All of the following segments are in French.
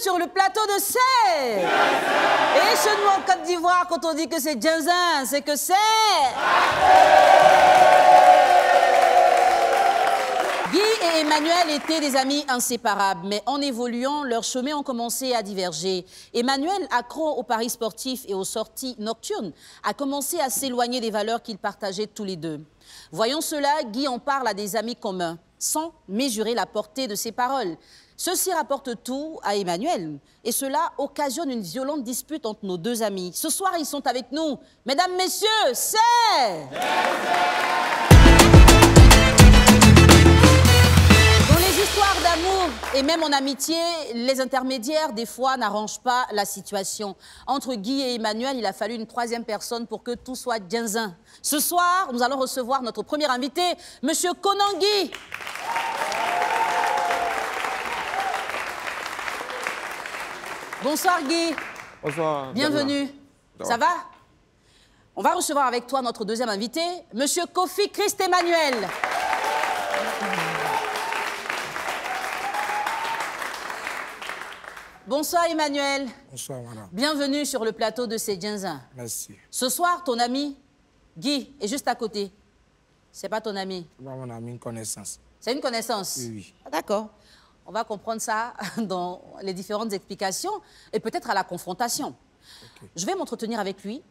sur le plateau de C'est. Et chez nous en Côte d'Ivoire, quand on dit que c'est Djinzin, c'est que c'est... Guy et Emmanuel étaient des amis inséparables, mais en évoluant, leurs chemins ont commencé à diverger. Emmanuel, accro aux paris sportifs et aux sorties nocturnes, a commencé à s'éloigner des valeurs qu'ils partageaient tous les deux. Voyant cela, Guy en parle à des amis communs, sans mesurer la portée de ses paroles. Ceci rapporte tout à Emmanuel, et cela occasionne une violente dispute entre nos deux amis. Ce soir, ils sont avec nous. Mesdames, messieurs, c'est... Histoire d'amour et même en amitié, les intermédiaires, des fois, n'arrangent pas la situation. Entre Guy et Emmanuel, il a fallu une troisième personne pour que tout soit Djinzin. Ce soir, nous allons recevoir notre premier invité, Monsieur Konangui. Bonsoir Guy. Bonsoir. Bienvenue. Ça va? On va recevoir avec toi notre deuxième invité, Monsieur Kofi Christ Emmanuel. Bonsoir Emmanuel. Bonsoir, madame. Bienvenue sur le plateau de C'est Djinzin. Merci. Ce soir, ton ami Guy est juste à côté. C'est pas ton ami? C'est pas mon ami, une connaissance. C'est une connaissance? Oui, oui. Ah, d'accord. On va comprendre ça dans les différentes explications et peut-être à la confrontation. Okay. Je vais m'entretenir avec lui.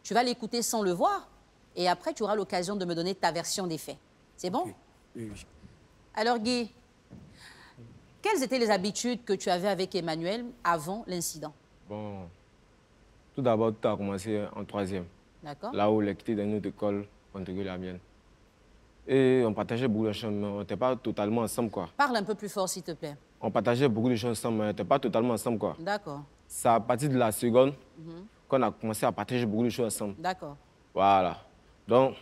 Tu vas l'écouter sans le voir et après, tu auras l'occasion de me donner ta version des faits. C'est bon? Okay. Oui, oui. Alors Guy, quelles étaient les habitudes que tu avais avec Emmanuel avant l'incident? Bon, tout d'abord, tout a commencé en troisième. D'accord. Là où il a quitté dans notre école, intégré la mienne. Et on partageait beaucoup de choses, mais on n'était pas totalement ensemble, quoi. Parle un peu plus fort, s'il te plaît. On partageait beaucoup de choses ensemble, mais on n'était pas totalement ensemble, quoi. D'accord. C'est à partir de la seconde qu'on a commencé à partager beaucoup de choses ensemble. D'accord. Voilà. Donc,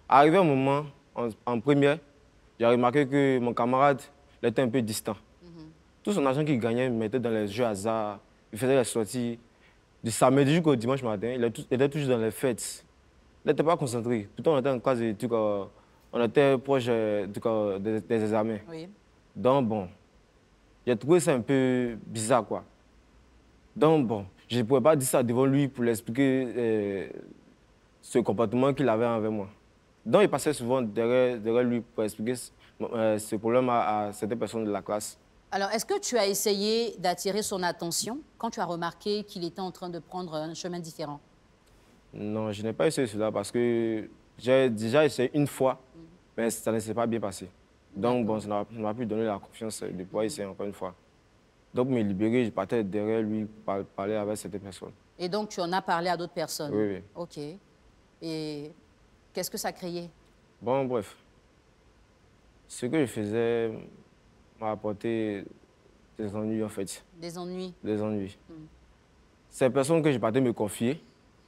arrivé un moment, en première, j'ai remarqué que mon camarade il était un peu distant. Tout son argent qu'il gagnait, il mettait dans les jeux hasard, il faisait les sorties. Du samedi jusqu'au dimanche matin, il était toujours dans les fêtes. Il n'était pas concentré. Pourtant, on était en classe et on était proche des examens. Oui. Donc, bon, j'ai trouvé ça un peu bizarre, quoi. Donc, bon, je ne pouvais pas dire ça devant lui pour lui expliquer ce comportement qu'il avait envers moi. Donc, il passait souvent derrière lui pour expliquer ce problème à certaines personnes de la classe. Alors, est-ce que tu as essayé d'attirer son attention quand tu as remarqué qu'il était en train de prendre un chemin différent? Non, je n'ai pas essayé cela parce que j'ai déjà essayé une fois, mais ça ne s'est pas bien passé. Donc, bon, ça ne m'a plus donné la confiance de pouvoir essayer encore une fois. Donc, me libérer, je partais derrière lui pour parler avec certaines personnes. Et donc, tu en as parlé à d'autres personnes? Oui, oui. OK. Et qu'est-ce que ça créait? Bon, bref. Ce que je faisais m'a apporté des ennuis, en fait. Des ennuis? Des ennuis. Ces personnes que je partais me confier,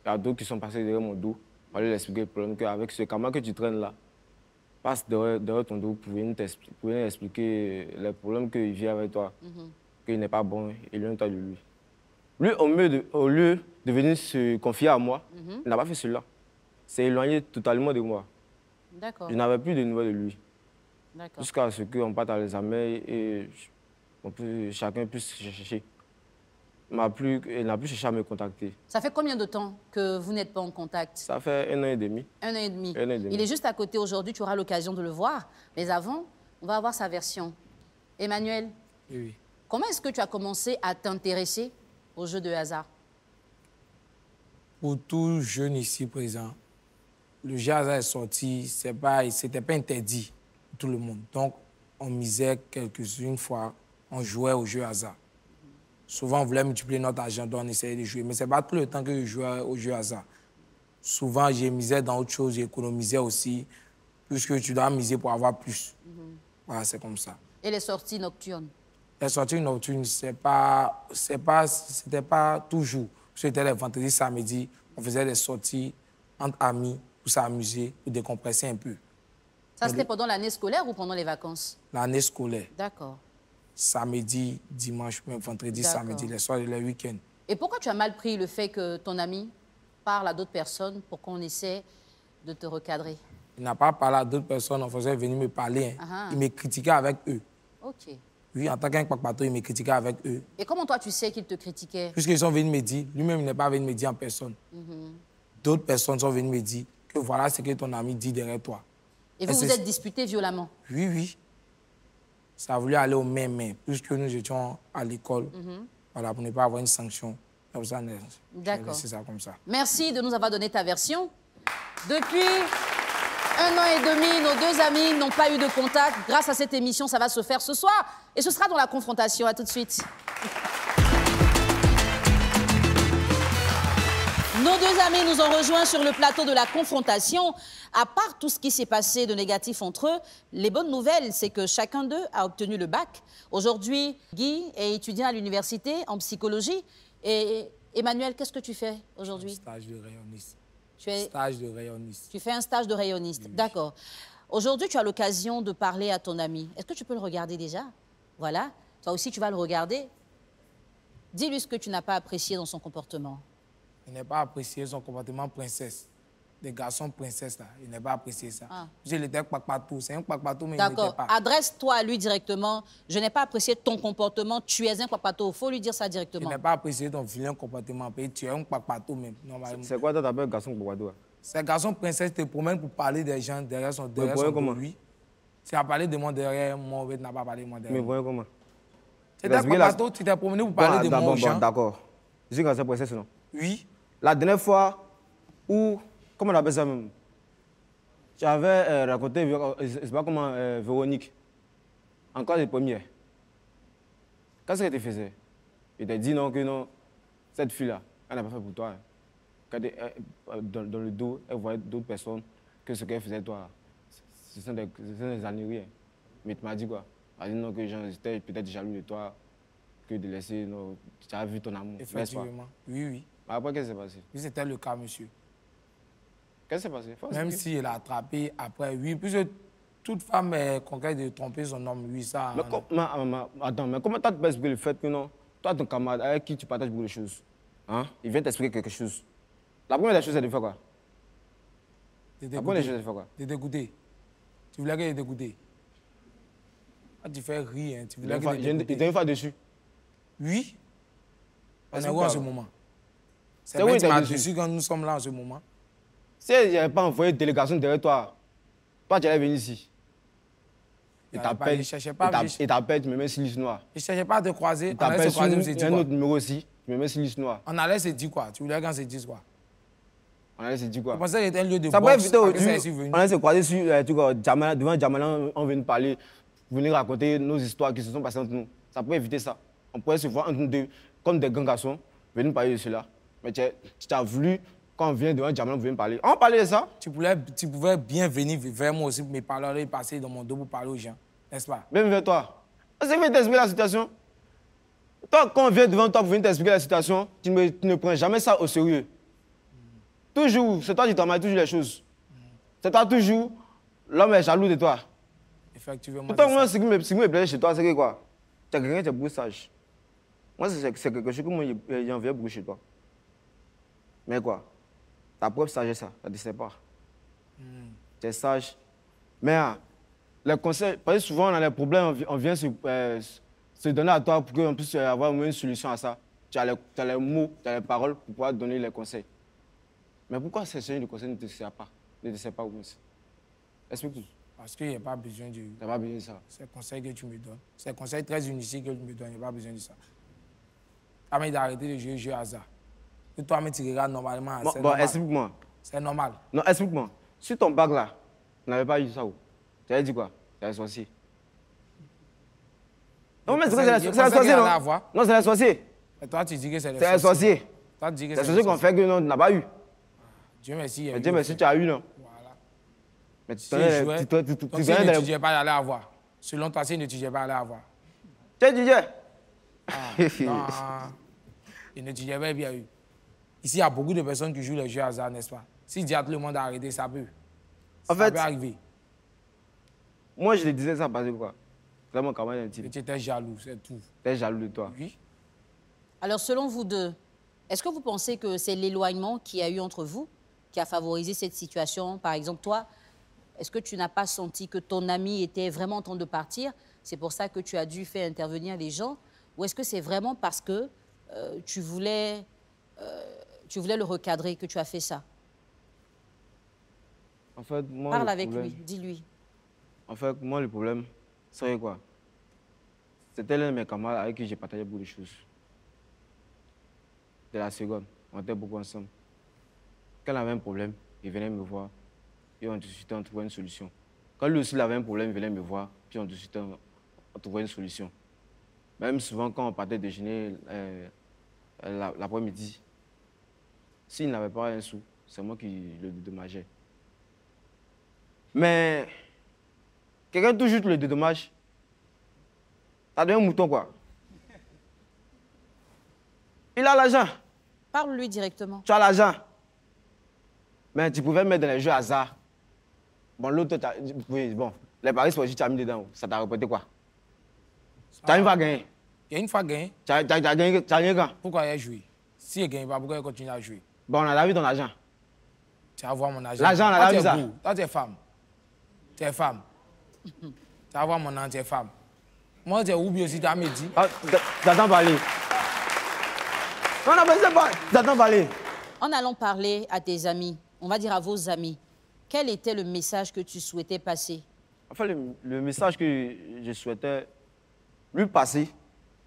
il y a d'autres qui sont passés derrière mon dos pour aller leur expliquer le problème qu'avec ce camarade que tu traînes là, passe derrière ton dos pour venir expliquer les problèmes qu'il vit avec toi, qu'il n'est pas bon, éloigne-toi de lui. Lui, au lieu de venir se confier à moi, il n'a pas fait cela. Il s'est éloigné totalement de moi. D'accord. Je n'avais plus de nouvelles de lui. Jusqu'à ce qu'on parte à l'examen et chacun puisse se chercher. Il n'a plus cherché à me contacter. Ça fait combien de temps que vous n'êtes pas en contact? Ça fait 1 an et demi. 1 an et demi. 1 an et demi. Il est juste à côté aujourd'hui, tu auras l'occasion de le voir. Mais avant, on va avoir sa version. Emmanuel, Oui. comment est-ce que tu as commencé à t'intéresser aux jeux de hasard? Pour tout jeune ici présent, le jeu hasard est sorti, c'était pas interdit pour tout le monde. Donc, on misait une fois, on jouait au jeu hasard. Souvent, on voulait multiplier notre argent, donc on essayait de jouer. Mais ce n'est pas tout le temps que je jouais au jeu hasard. Souvent, je misais dans autre chose, j'économisais aussi, puisque tu dois miser pour avoir plus. Voilà, c'est comme ça. Et les sorties nocturnes? Les sorties nocturnes, c'était pas toujours. C'était les vendredis, samedis, on faisait des sorties entre amis pour s'amuser, pour décompresser un peu. Ça, c'était pendant l'année scolaire ou pendant les vacances? L'année scolaire. D'accord. Samedi, dimanche, même vendredi, samedi, les soirs et les week-ends. Et pourquoi tu as mal pris le fait que ton ami parle à d'autres personnes pour qu'on essaie de te recadrer? Il n'a pas parlé à d'autres personnes, on faisait venir me parler. Il me critiquait avec eux. OK. Oui, en tant qu'un Kpakpato, il me critiquait avec eux. Et comment toi, tu sais qu'ils te critiquaient? Puisqu'ils sont venus me dire, lui-même, il n'est pas venu me dire en personne. D'autres personnes sont venues me dire que voilà ce que ton ami dit derrière toi. Et vous vous êtes disputés violemment? Oui, oui. Ça a voulu aller au même, puisque nous étions à l'école, voilà, pour ne pas avoir une sanction. D'accord. C'est ça comme ça. Merci de nous avoir donné ta version. Depuis 1 an et demi, nos deux amis n'ont pas eu de contact. Grâce à cette émission, ça va se faire ce soir. Et ce sera dans la confrontation. À tout de suite. Nos deux amis nous ont rejoints sur le plateau de la confrontation. À part tout ce qui s'est passé de négatif entre eux, les bonnes nouvelles, c'est que chacun d'eux a obtenu le bac. Aujourd'hui, Guy est étudiant à l'université en psychologie. Et Emmanuel, qu'est-ce que tu fais aujourd'hui? Stage de rayonniste. Stage de rayonniste. Tu fais un stage de rayonniste, oui. D'accord. Aujourd'hui, tu as l'occasion de parler à ton ami. Est-ce que tu peux le regarder déjà? Voilà. Toi aussi, tu vas le regarder. Dis-lui ce que tu n'as pas apprécié dans son comportement. Il n'a pas apprécié son comportement princesse. Des garçons princesses, là. Il n'a pas apprécié ça. Ah. Je l'étais Kpakpato. C'est un Kpakpato, mais il n'était pas. D'accord. Adresse-toi à lui directement. Je n'ai pas apprécié ton comportement. Tu es un Kpakpato. Il faut lui dire ça directement. Je n'ai pas apprécié ton vilain comportement. Tu es un Kpakpato même. C'est quoi, toi, t'appelles garçon Kpakpato? C'est garçon princesse te promène pour parler des gens derrière son dos, lui. Tu as parlé de moi derrière moi, tu n'as pas parlé de moi derrière. Mais voyons comment? C'est un Kpakpato, tu t'es promené pour parler de moi aux gens. D'accord. Je suis garçon princesse, non? Oui. La dernière fois où, comment on appelle ça même? Tu avais raconté, je ne sais pas comment, Véronique, encore les premières. Qu'est-ce qu'elle te faisait? Il t'a dit non, que non, cette fille-là, elle n'a pas fait pour toi. Quand dans le dos, elle voyait d'autres personnes que ce qu'elle faisait toi. Ce sont des âneries. Mais tu m'as dit quoi? Tu m'as dit non, que les gens étaient peut-être jaloux de toi, que de laisser, non, tu as vu ton amour. Effectivement, oui, oui. Après, qu'est-ce qui s'est passé? Oui, c'était le cas, monsieur. Qu'est-ce qui s'est passé? Même si elle a attrapé après, oui, puisque toute femme est conquête de tromper son homme, oui, ça... Attends, mais comment tu peux expliquer le fait que non, toi, ton camarade avec qui tu partages beaucoup de choses, hein, il vient t'expliquer quelque chose. La première des choses, c'est de faire quoi? La première des choses, c'est de faire quoi? De t'écouter. Tu voulais qu'il t'écoute. Ah, tu fais rire, hein. Tu voulais qu'il t'écoute. Il t'a une fois dessus? Oui. On est où en ce moment? C'est où il t'a dessus quand nous sommes là en ce moment? Si il n'y avait pas envoyé de délégation derrière toi, toi, tu allais venir ici. Il t'appelle, tu me mets sur liste noire. Je ne cherchais pas à te croiser. Il t'appelle sur un autre numéro aussi, tu me mets sur liste noire. On allait se dire quoi? Tu voulais qu'on se dise quoi? On allait se dire quoi? Je pensais que c'était un lieu de boxe. On allait se croiser devant Djamala, on venait parler, venir raconter nos histoires qui se sont passées entre nous. Ça pourrait éviter ça. On pourrait se voir entre nous deux, comme des grands garçons, venir parler de cela. Mais tu as voulu, quand on vient devant Djamala, on vient parler. On parlait de ça. Tu pouvais bien venir vers moi aussi pour me parler et passer dans mon dos pour parler aux gens, n'est-ce pas? Même vers toi. C'est que je vais t'expliquer la situation. Toi, quand on vient devant toi pour venir t'expliquer la situation, tu ne prends jamais ça au sérieux. Toujours, c'est toi qui t'emmènes toujours les choses. C'est toi toujours, l'homme est jaloux de toi. Effectivement. Pourtant, moi, ce qui me plaît chez toi, c'est que quoi? Tu es quelqu'un qui est beaucoup sage. Moi, c'est quelque chose que j'en viens beaucoup chez toi. Mais quoi? Ta propre sagesse, ça ne te sert pas. Tu es sage. Mais les conseils, parce que souvent, on a des problèmes, on vient se donner à toi pour qu'on puisse avoir une solution à ça. Tu as les mots, tu as les paroles pour pouvoir donner les conseils. Mais pourquoi ces séries de conseils ne te servent pas? Ne te servent pas au moins? Explique-nous. Parce qu'il n'y a pas besoin de... Tu n'as pas besoin de ça. C'est le conseil que tu me donnes. C'est un conseil très inutile que tu me donnes. Il n'y a pas besoin de ça. Tu as mis d'arrêter de jouer au jeu hasard. Que toi-même, tu regardes normalement. Bon, explique-moi. C'est normal. Non, explique-moi. Sur ton bac là, tu n'avais pas eu ça où? Tu avais dit quoi? Tu avais sorcier. Non, mais c'est la sorcier, non? Non, c'est la sorcier. Et toi, tu dis que c'est le sorcier. C'est la sorcier. Toi, tu dis que c'est le sorcier qu'on fait que non, tu n'as pas eu. Dieu merci. Dieu merci, tu as eu, non? Voilà. Mais tu gagnais dans le... pas aller avoir. Selon toi, si ne tu pas aller avoir. Tu es DJ? Non. Il ne tu pas bien eu. Ici, il y a beaucoup de personnes qui jouent les jeux hasard, n'est-ce pas? Si dis à tout le monde d'arrêter, ça peut. En fait, ça peut arriver. Moi, je le disais ça parce que quoi? C'est mon camarade intime. Tu étais jaloux, c'est tout. Tu es jaloux de toi? Oui. Alors, selon vous deux, est-ce que vous pensez que c'est l'éloignement qu'il y a eu entre vous qui a favorisé cette situation? Par exemple, toi, est-ce que tu n'as pas senti que ton ami était vraiment en train de partir c'est pour ça que tu as dû faire intervenir les gens? Ou est-ce que c'est vraiment parce que tu voulais le recadrer que tu as fait ça? En fait, moi, Parle le avec problème- lui, dis-lui. En fait, moi, le problème, c'est quoi? C'était l'un de mes camarades avec qui j'ai partagé beaucoup de choses. De la seconde, on était beaucoup ensemble. Quand il avait un problème, il venait me voir et on discutait, on trouvait une solution. Quand lui aussi il avait un problème, il venait me voir, puis on discutait, on trouvait une solution. Même souvent, quand on partait déjeuner l'après-midi, s'il n'avait pas un sou, c'est moi qui le dédommageais. Mais quelqu'un toujours le dédommage, ça devient un mouton, quoi. Il a l'argent. Parle-lui directement. Tu as l'argent. Mais tu pouvais mettre dans les jeux hasard. Bon, l'autre, oui, bon, les paris sportifs, tu as mis dedans. Ça t'a répété quoi? Tu as une fois gagné. Il y a une fois gagné. Tu as gagné quand? Pourquoi il a joué? Si il gagne pas, pourquoi il continue à jouer? Bon, on a vu ton argent. Tu vas voir mon argent. L'argent, on a vu ça. Toi, tu es femme. Tu es femme. Tu vas voir mon argent, tu es femme. Moi, tu es oublié aussi, tu as dit. Ah, t'attends parler. Non, non, mais c'est pas. T'attends parler. En allant parler à tes amis, on va dire à vos amis, quel était le message que tu souhaitais passer? Enfin, le message que je souhaitais lui passer,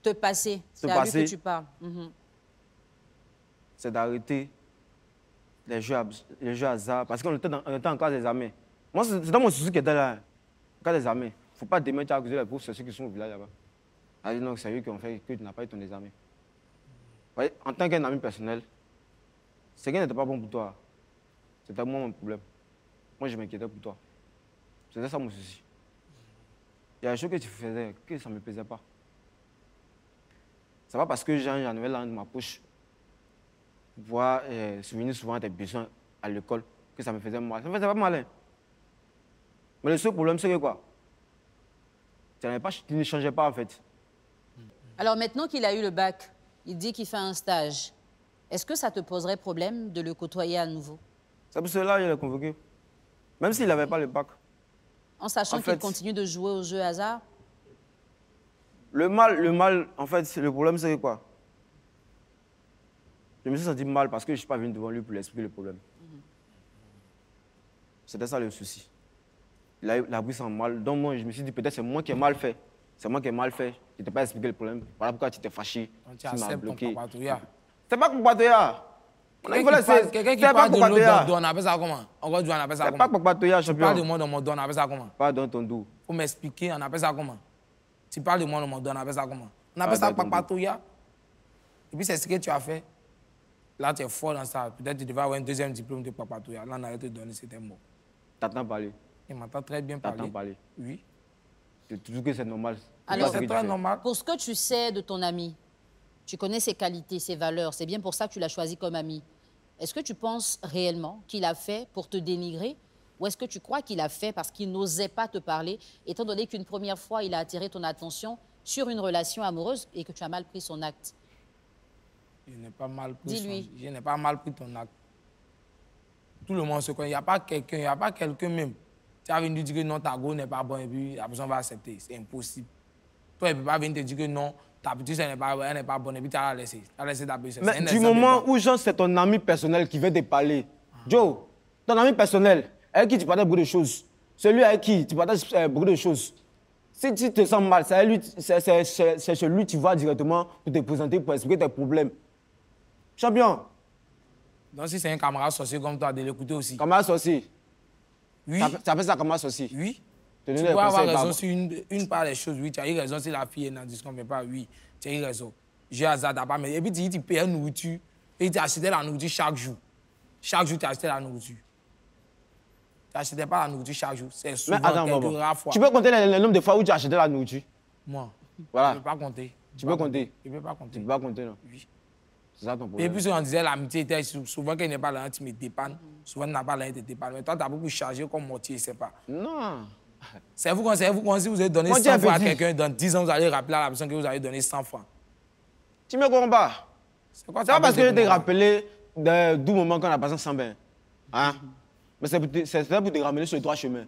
Te passer, c'est à lui que tu parles. Mhm. c'est d'arrêter les jeux hasard. Parce qu'on était en classe des armées. Moi, c'est dans mon souci qui était là. En classe des armées. Il ne faut pas demain tu as accusé les pauvres, c'est ceux qui sont au village là-bas. Elle dit non, c'est eux qui ont fait que tu n'as pas eu ton examen. Voyez, en tant qu'un ami personnel, ce qui n'était pas bon pour toi, c'était moi mon problème. Moi, je m'inquiétais pour toi. C'était ça mon souci. Il y a des choses que tu faisais que ça ne me plaisait pas. C'est pas parce que j'en avais là dans ma poche pour pouvoir souvenir souvent à tes besoins à l'école que ça me faisait mal. Ça me faisait pas mal. Hein. Mais le seul problème, c'est que quoi? Tu ne changeais pas en fait. Alors maintenant qu'il a eu le bac, il dit qu'il fait un stage. Est-ce que ça te poserait problème de le côtoyer à nouveau? C'est pour cela que je l'ai convoqué. Même s'il n'avait pas le bac. En sachant En qu'il fait, continue de jouer aux jeux hasard? Le mal, en fait, le problème, c'est quoi? Je me suis senti mal parce que je ne suis pas venu devant lui pour lui expliquer le problème. C'était ça le souci. Il a pris ça mal. Donc moi, je me suis dit, peut-être c'est moi qui ai mal fait. C'est moi qui ai mal fait. Je ne t'ai pas expliqué le problème. Voilà pourquoi tu t'es fâché. Donc, tu m'as acceptes ton bloqué. papatouilla. C'est pas Papatoya. Quelqu'un qui parle de l'eau d'eau, on appelle ça comment? Encore on appelle ça C'est comment? pas Papatoya, Tu parles de champion. moi dans mon dos, on appelle ça comment? Pas dans ton dos. Faut m'expliquer, on appelle ça comment? Tu parles de moi dans mon dos, on appelle ça comment? On appelle ça dans ton dos. papatouilla. Et puis c'est ce que tu as fait. Là, tu es fort dans ça. Peut-être que tu devais avoir un deuxième diplôme de papatouilla. Là, on allait te donner, c'était mot. T'attends parler. Il m'entend très bien parler. T'attends parler. Oui. Tu trouves que c'est normal. Alors, pas ce que C'est tu très fais. normal. pour ce que tu sais de ton ami, tu connais ses qualités, ses valeurs, c'est bien pour ça que tu l'as choisi comme ami. Est-ce que tu penses réellement qu'il a fait pour te dénigrer ou est-ce que tu crois qu'il a fait parce qu'il n'osait pas te parler, étant donné qu'une première fois, il a attiré ton attention sur une relation amoureuse et que tu as mal pris son acte? Je n'ai pas mal pris Dis-lui. je n'ai pas mal pris ton acte. Tout le monde se connaît. Il n'y a pas quelqu'un même. Tu as venu dire que non, ta go n'est pas bonne et puis la personne va accepter. C'est impossible. Toi, il ne peut pas venir te dire que non, ta petite elle n'est pas bonne et puis tu as laissé. Tu as laissé ta petite. Mais du moment où Jean, c'est ton ami personnel qui veut te parler, Joe, ton ami personnel, avec qui tu partages beaucoup de choses, celui avec qui tu partages beaucoup de choses, si tu te sens mal, c'est celui que tu vas directement pour te présenter, pour expliquer tes problèmes. Champion, Donc si c'est un camarade sorcier comme toi, de l'écouter aussi. camarade sorcier. Oui. Tu appelles ça camarade sorcier. Oui. Te Tu donner peux des avoir conseils raison par- sur une part des choses, oui. Tu as eu raison si la fille est dans le discours, mais pas oui. Tu as eu raison. J'ai hasard, t'as pas. Et puis tu dis, tu payes la nourriture et tu achetais la nourriture chaque jour. Chaque jour, tu achetais la nourriture. Tu n'achetais pas la nourriture chaque jour. C'est Mais souvent attends, quelques maman. rares fois. Tu peux compter le nombre de fois où tu as acheté la nourriture? Moi, Voilà. je ne peux pas compter. Tu peux compter? Je ne peux pas Tu compter. peux pas compter, non? Oui. C'est ça ton Et problème. puis, on disait l'amitié était souvent qu'elle n'est pas là, tu me dépannes. Souvent, tu n'as pas là, tu te dépannes. Mais toi, tu as beaucoup chargé comme mortier, c'est pas. Non. C'est vous, si vous avez donné Moi, 100 tiens, francs à petit. quelqu'un, dans 10 ans, vous allez rappeler à la personne que vous avez donné 100 francs. Tu me comprends pas? C'est quoi C'est pas parce que je t'ai rappelé de doux moments quand la personne s'en bien. Hein? Mais c'est pour te ramener sur le droit chemin.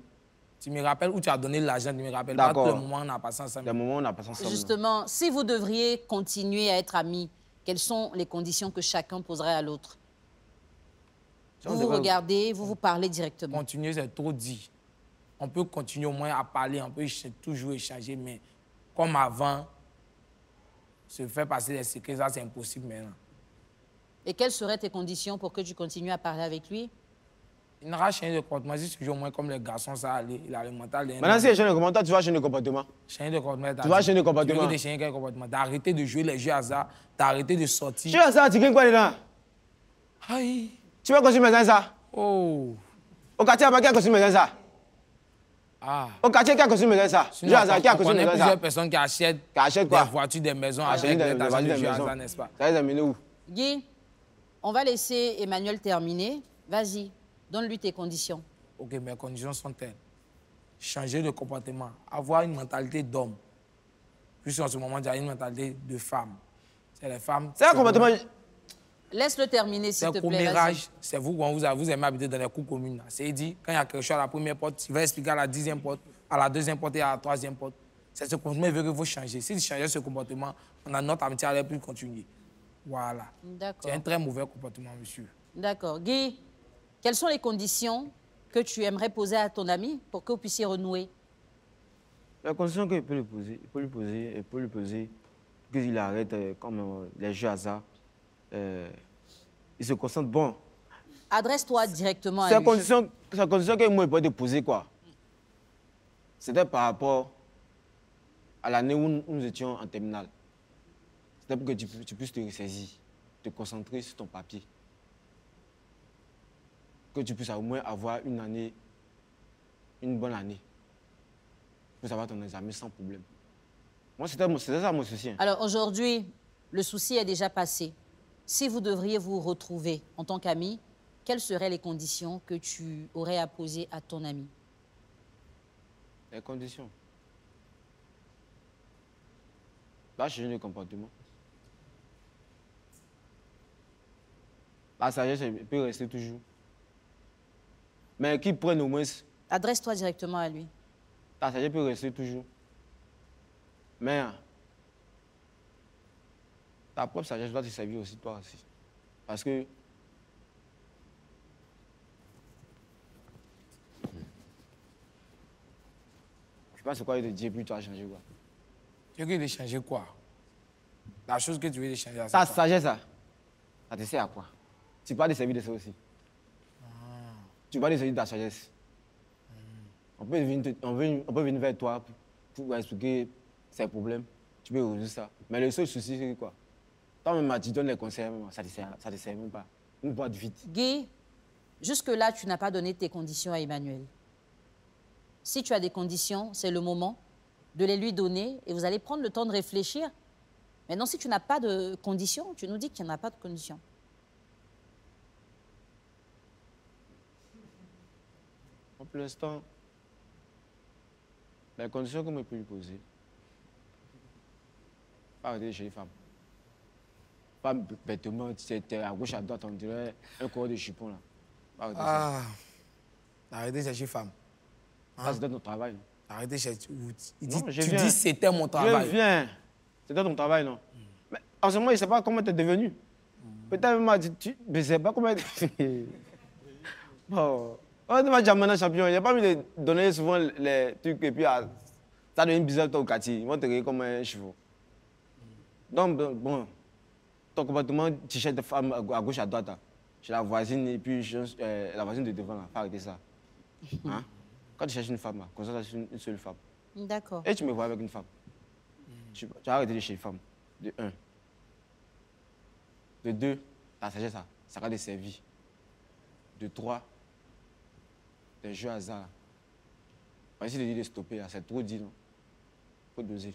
Tu me rappelles où tu as donné l'argent, tu me rappelles pas tout le moment où on a passé ensemble. Le moment où on a passé ensemble. Justement, si vous devriez continuer à être amis, quelles sont les conditions que chacun poserait à l'autre? Vous vous regardez, vous vous parlez directement. Continuer, c'est trop dit. On peut continuer au moins à parler, on peut toujours échanger, mais comme avant, se faire passer les secrets, ça c'est impossible maintenant. Et quelles seraient tes conditions pour que tu continues à parler avec lui? Il n'aura changé de comportement, c'est toujours moins comme les garçons, ça allait, il a le mental. Maintenant, si il change de comportement, tu vas changer de comportement. Changer de comportement. Tu vas changer de comportement. Tu veux changer quel comportement? D'arrêter de jouer les jeux hasard, d'arrêter de sortir. Jeux hasard, tu gagnes quoi dedans? Aïe. Tu vas continuer maintenant ça? Oh. Au quartier, qui a continué maintenant ça? Ah. Au quartier, qui a continué maintenant ça? Jeux hasard, qui a continué maintenant ça? Plusieurs personnes qui achètent quoi? Des voitures, des maisons, Achètent des voitures, des maisons, n'est-ce pas? Ça les a menés où? Guy, on va laisser Emmanuel terminer. Vas-y, donne-lui tes conditions. Ok, mes conditions sont telles. Changer de comportement, avoir une mentalité d'homme. Puisqu'en ce moment, j'ai une mentalité de femme. C'est les femmes... C'est un comportement... Laisse-le terminer, s'il te plaît. Commérage, c'est vous, quand vous aimez habiter dans les cours communes. C'est dit, quand il y a quelque chose à la première porte, il va expliquer à la 10e porte, à la 2e porte et à la 3e porte. C'est ce comportement qu'il veut que vous changez. Si vous changez ce comportement, notre amitié n'allait plus continuer. Voilà. C'est un très mauvais comportement, monsieur. D'accord. Guy, quelles sont les conditions que tu aimerais poser à ton ami pour que vous puissiez renouer? La condition qu'il peut lui poser, qu'il arrête comme les jeux hasard. Il se concentre bon. Adresse-toi directement à lui. Sa condition que moi, il peut te poser, quoi. C'était par rapport à l'année où nous étions en terminale. C'était pour que tu puisses te ressaisir, te concentrer sur ton papier. Que tu puisses au moins avoir une bonne année. Pour avoir ton examen sans problème. Moi, c'était ça mon souci. Alors aujourd'hui, le souci est déjà passé. Si vous devriez vous retrouver en tant qu'ami, quelles seraient les conditions que tu aurais à poser à ton ami? Les conditions? Pas changer de comportement. La sagesse peut rester toujours. Mais qui prenne au moins... Adresse-toi directement à lui. La sagesse peut rester toujours. Mais... ta propre sagesse doit te servir aussi, toi aussi. Parce que... je sais pas c'est quoi il te dit, puis tu as changé quoi. Tu veux changer quoi? La chose que tu veux changer, ta sagesse, ça te sert à quoi? Tu peux te servir de ça aussi. Tu vas te servir de ta sagesse. On peut venir vers toi pour expliquer ses problèmes. Tu peux résoudre ça. Mais le seul souci, c'est quoi? Toi-même, tu donnes les conseils, ça ne te sert même pas. Une boîte vite. Guy, jusque-là, tu n'as pas donné tes conditions à Emmanuel. Si tu as des conditions, c'est le moment de les lui donner et vous allez prendre le temps de réfléchir. Maintenant, si tu n'as pas de conditions, tu nous dis qu'il n'y en a pas de conditions. Pour l'instant, les conditions que je peux lui poser, pas arrêter chez les femmes. Pas bêtement, tu es à gauche, à droite, on dirait un corps de chipon là. Arrêtez de chercher femme. Ah, c'était ton travail. Arrêtez de chercher. Tu dis c'était mon travail. Je viens. C'était ton travail, non? Mais en ce moment, il ne sait pas comment tu es devenu. Peut-être même, tu ne sais pas comment tu es. Bon. On va dire maintenant champion. Il n'y a pas envie de donner souvent les trucs et puis ça devient bizarre au quartier. Ils vont te regarder comme un chevaux. Donc, bon. Ton comportement, tu cherches des femmes à gauche, à droite, chez la voisine et puis la voisine de devant, là, faut arrêter ça. Hein? Quand tu cherches une femme, concentre sur une seule femme. D'accord. Et tu me vois avec une femme. Tu as arrêté de chercher une femme. De 1. De 2, ta sagesse, ça va te servir. De 3, les jeux hasard. On va essayer de dire de stopper, c'est trop dit, non? Il faut doser.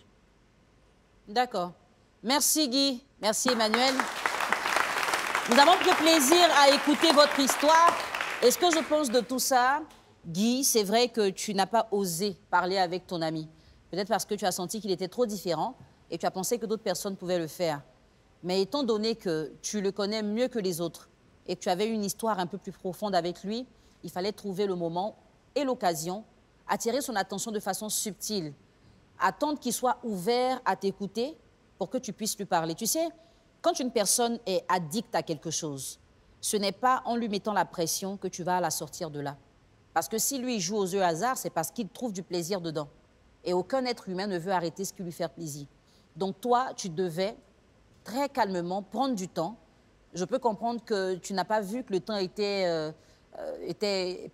D'accord. Merci Guy, merci Emmanuel. Nous avons pris plaisir à écouter votre histoire. Et ce que je pense de tout ça, Guy, c'est vrai que tu n'as pas osé parler avec ton ami. Peut-être parce que tu as senti qu'il était trop différent et tu as pensé que d'autres personnes pouvaient le faire. Mais étant donné que tu le connais mieux que les autres et que tu avais une histoire un peu plus profonde avec lui, il fallait trouver le moment et l'occasion attirer son attention de façon subtile, attendre qu'il soit ouvert à t'écouter pour que tu puisses lui parler. Tu sais, quand une personne est addicte à quelque chose, ce n'est pas en lui mettant la pression que tu vas la sortir de là. Parce que si lui joue aux jeux hasard, c'est parce qu'il trouve du plaisir dedans. Et aucun être humain ne veut arrêter ce qui lui fait plaisir. Donc toi, tu devais très calmement prendre du temps. Je peux comprendre que tu n'as pas vu que le temps était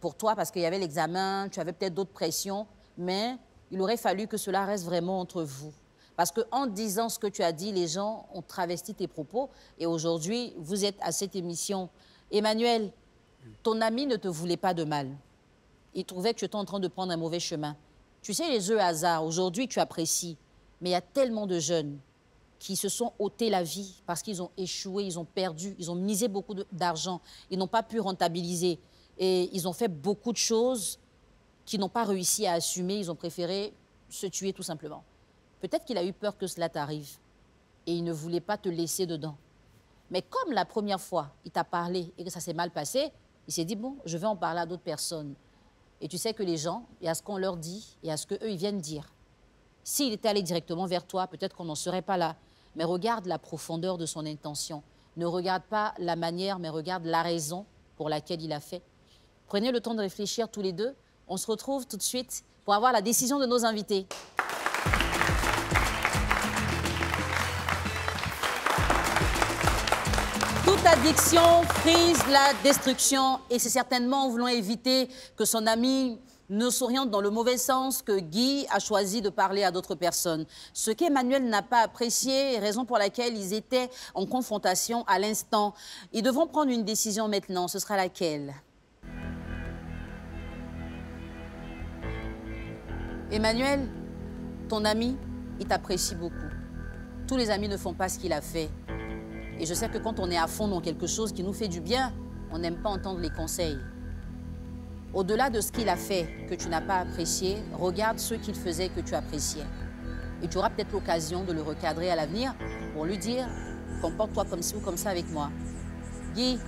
pour toi parce qu'il y avait l'examen, tu avais peut-être d'autres pressions, mais il aurait fallu que cela reste vraiment entre vous. Parce qu'en disant ce que tu as dit, les gens ont travesti tes propos et aujourd'hui, vous êtes à cette émission. Emmanuel, ton ami ne te voulait pas de mal. Il trouvait que tu étais en train de prendre un mauvais chemin. Tu sais, les jeux hasard, aujourd'hui, tu apprécies, mais il y a tellement de jeunes qui se sont ôtés la vie parce qu'ils ont échoué, ils ont perdu, ils ont misé beaucoup d'argent, ils n'ont pas pu rentabiliser et ils ont fait beaucoup de choses qu'ils n'ont pas réussi à assumer, ils ont préféré se tuer tout simplement. Peut-être qu'il a eu peur que cela t'arrive et il ne voulait pas te laisser dedans. Mais comme la première fois, il t'a parlé et que ça s'est mal passé, il s'est dit, bon, je vais en parler à d'autres personnes. Et tu sais que les gens, il y a ce qu'on leur dit et il y a ce qu'eux, ils viennent dire. S'il était allé directement vers toi, peut-être qu'on n'en serait pas là. Mais regarde la profondeur de son intention. Ne regarde pas la manière, mais regarde la raison pour laquelle il a fait. Prenez le temps de réfléchir tous les deux. On se retrouve tout de suite pour avoir la décision de nos invités. Toute addiction frise la destruction et c'est certainement en voulant éviter que son ami ne s'oriente dans le mauvais sens que Guy a choisi de parler à d'autres personnes. Ce qu'Emmanuel n'a pas apprécié, raison pour laquelle ils étaient en confrontation à l'instant. Ils devront prendre une décision maintenant. Ce sera laquelle? Emmanuel, ton ami, il t'apprécie beaucoup. Tous les amis ne font pas ce qu'il a fait. Et je sais que quand on est à fond dans quelque chose qui nous fait du bien, on n'aime pas entendre les conseils. Au-delà de ce qu'il a fait que tu n'as pas apprécié, regarde ce qu'il faisait que tu appréciais. Et tu auras peut-être l'occasion de le recadrer à l'avenir pour lui dire « comporte-toi comme ci ou comme ça avec moi ». Guy,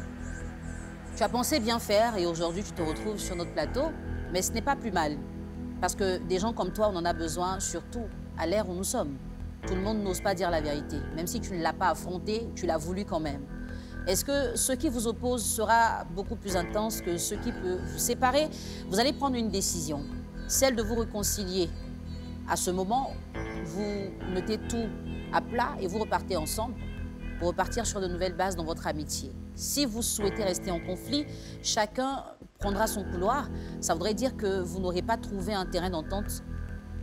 tu as pensé bien faire et aujourd'hui tu te retrouves sur notre plateau, mais ce n'est pas plus mal. Parce que des gens comme toi, on en a besoin, surtout à l'ère où nous sommes. Tout le monde n'ose pas dire la vérité. Même si tu ne l'as pas affronté, tu l'as voulu quand même. Est-ce que ce qui vous oppose sera beaucoup plus intense que ce qui peut vous séparer? Vous allez prendre une décision, celle de vous réconcilier. À ce moment, vous mettez tout à plat et vous repartez ensemble pour repartir sur de nouvelles bases dans votre amitié. Si vous souhaitez rester en conflit, chacun prendra son couloir. Ça voudrait dire que vous n'aurez pas trouvé un terrain d'entente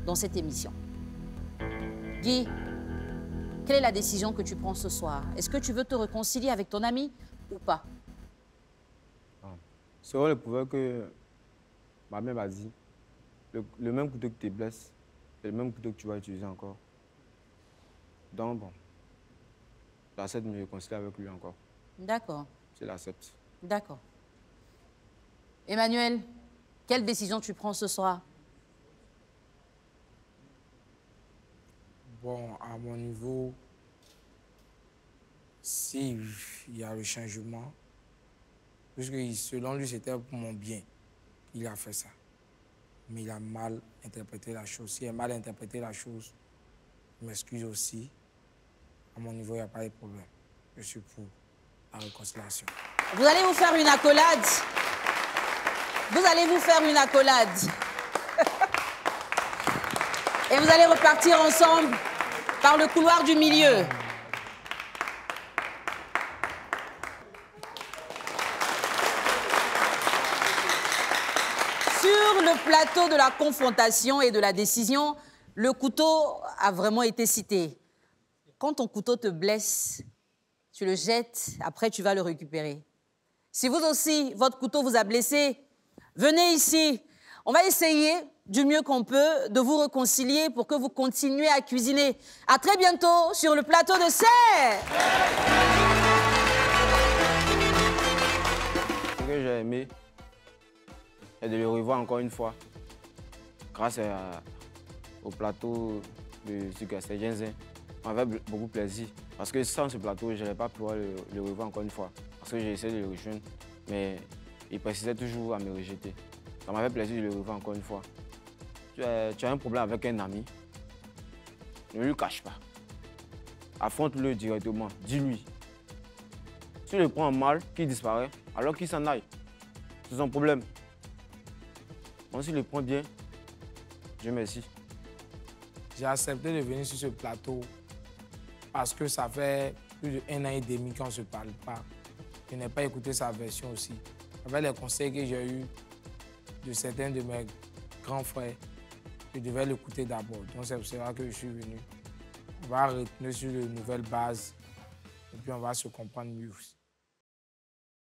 dans cette émission. Guy, quelle est la décision que tu prends ce soir? Est-ce que tu veux te réconcilier avec ton ami ou pas? Selon le pouvoir que ma mère m'a dit, le même couteau qui te blesse, c'est le même couteau que tu vas utiliser encore. Donc, bon, j'accepte de me réconcilier avec lui encore. D'accord. Je l'accepte. D'accord. Emmanuel, quelle décision tu prends ce soir? Bon, à mon niveau, s'il y a le changement, puisque selon lui, c'était pour mon bien, il a fait ça. Mais il a mal interprété la chose. S'il a mal interprété la chose, je m'excuse aussi. À mon niveau, il n'y a pas de problème. Je suis pour la réconciliation. Vous allez vous faire une accolade. Vous allez vous faire une accolade. Et vous allez repartir ensemble par le couloir du milieu. Sur le plateau de la confrontation et de la décision, le couteau a vraiment été cité. Quand ton couteau te blesse, tu le jettes, après tu vas le récupérer. Si vous aussi, votre couteau vous a blessé, venez ici. On va essayer du mieux qu'on peut de vous réconcilier pour que vous continuez à cuisiner. À très bientôt sur le plateau de Serre. Ce que j'ai aimé, c'est de le revoir encore une fois, grâce au plateau de Sucre Ginzin. Ça m'a fait beaucoup plaisir, parce que sans ce plateau, je n'aurais pas pu le revoir encore une fois, parce que j'ai essayé de le rejoindre, mais il persistait toujours à me rejeter. Ça m'a fait plaisir de le revoir encore une fois. tu as un problème avec un ami, ne lui cache pas. Affronte-le directement, dis-lui. Si tu le prends mal, qu'il disparaît, alors qu'il s'en aille. C'est son problème. Donc s'il le prend bien, Dieu merci. J'ai accepté de venir sur ce plateau parce que ça fait plus d'1 an et demi qu'on ne se parle pas. Je n'ai pas écouté sa version aussi. Avec les conseils que j'ai eus de certains de mes grands frères, je devais l'écouter d'abord. Donc c'est pour cela que je suis venu. On va retenir sur de nouvelles bases et puis on va se comprendre mieux aussi.